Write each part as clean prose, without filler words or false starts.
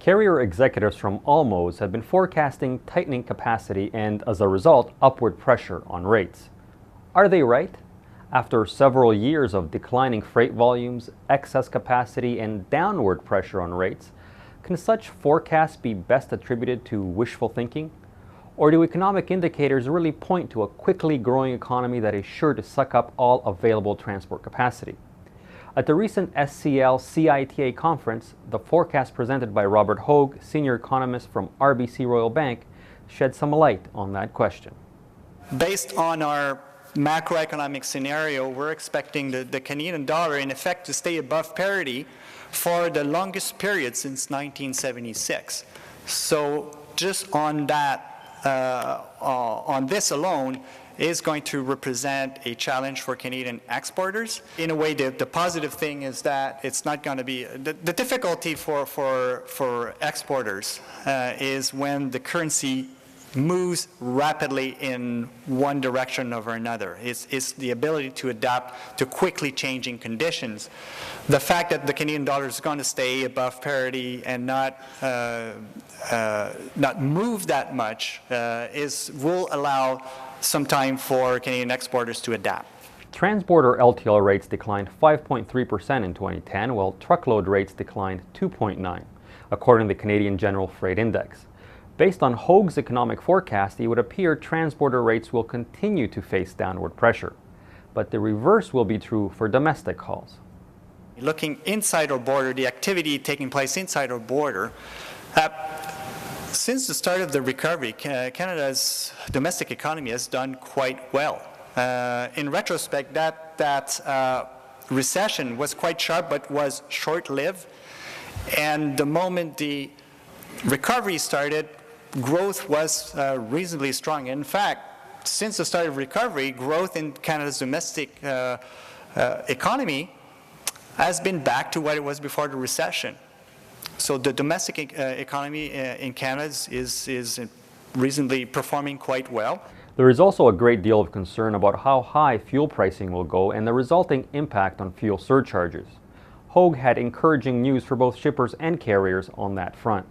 Carrier executives from all modes have been forecasting tightening capacity and, as a result, upward pressure on rates. Are they right? After several years of declining freight volumes, excess capacity, and downward pressure on rates, can such forecasts be best attributed to wishful thinking? Or do economic indicators really point to a quickly growing economy that is sure to suck up all available transport capacity? At the recent SCL-CITA conference, the forecast presented by Robert Hogue, senior economist from RBC Royal Bank, shed some light on that question. Based on our macroeconomic scenario, we're expecting the Canadian dollar in effect to stay above parity for the longest period since 1976. So just on that, on this alone, is going to represent a challenge for Canadian exporters. In a way, the positive thing is that it's not going to be, the difficulty for exporters is when the currency moves rapidly in one direction over another. It's the ability to adapt to quickly changing conditions. The fact that the Canadian dollar is going to stay above parity and not move that much will allow some time for Canadian exporters to adapt. Transborder LTL rates declined 5.3% in 2010, while truckload rates declined 2.9%, according to the Canadian General Freight Index. Based on Hogue's economic forecast, it would appear transborder rates will continue to face downward pressure, but the reverse will be true for domestic hauls. Looking inside our border, the activity taking place inside our border, since the start of the recovery, Canada's domestic economy has done quite well. In retrospect, that recession was quite sharp but was short-lived, and the moment the recovery started, growth was reasonably strong. In fact, since the start of recovery, growth in Canada's domestic economy has been back to what it was before the recession. So the domestic economy in Canada is reasonably performing quite well. There is also a great deal of concern about how high fuel pricing will go and the resulting impact on fuel surcharges. Hogue had encouraging news for both shippers and carriers on that front.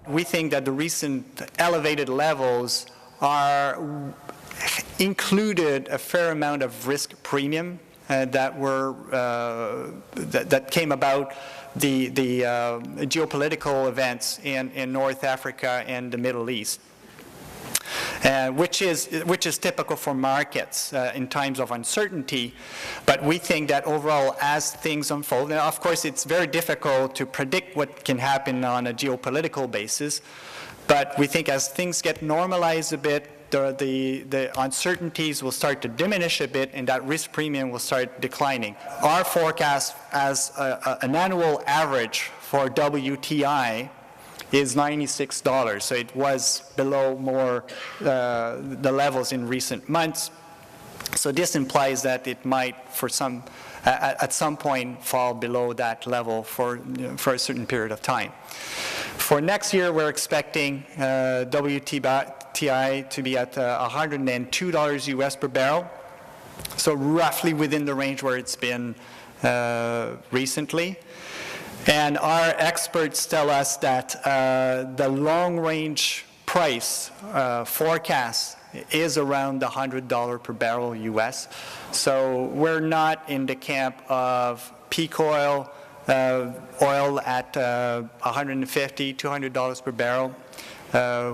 We think that the recent elevated levels included a fair amount of risk premium that came about the geopolitical events in North Africa and the Middle East, which is typical for markets in times of uncertainty. But we think that overall, as things unfold, now of course it's very difficult to predict what can happen on a geopolitical basis, but we think as things get normalized a bit, the uncertainties will start to diminish a bit and that risk premium will start declining. Our forecast as an annual average for WTI is $96, so it was below more the levels in recent months. So this implies that it might, at some point, fall below that level for a certain period of time. For next year, we're expecting WTI to be at $102 US per barrel, so roughly within the range where it's been recently. And our experts tell us that the long-range price forecast is around $100 per barrel US. So we're not in the camp of peak oil at $150, $200 per barrel.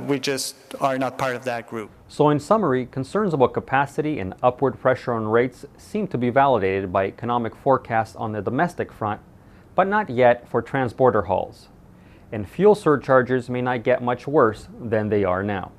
We just are not part of that group. So in summary, concerns about capacity and upward pressure on rates seem to be validated by economic forecasts on the domestic front, but not yet for transborder hauls. And fuel surcharges may not get much worse than they are now.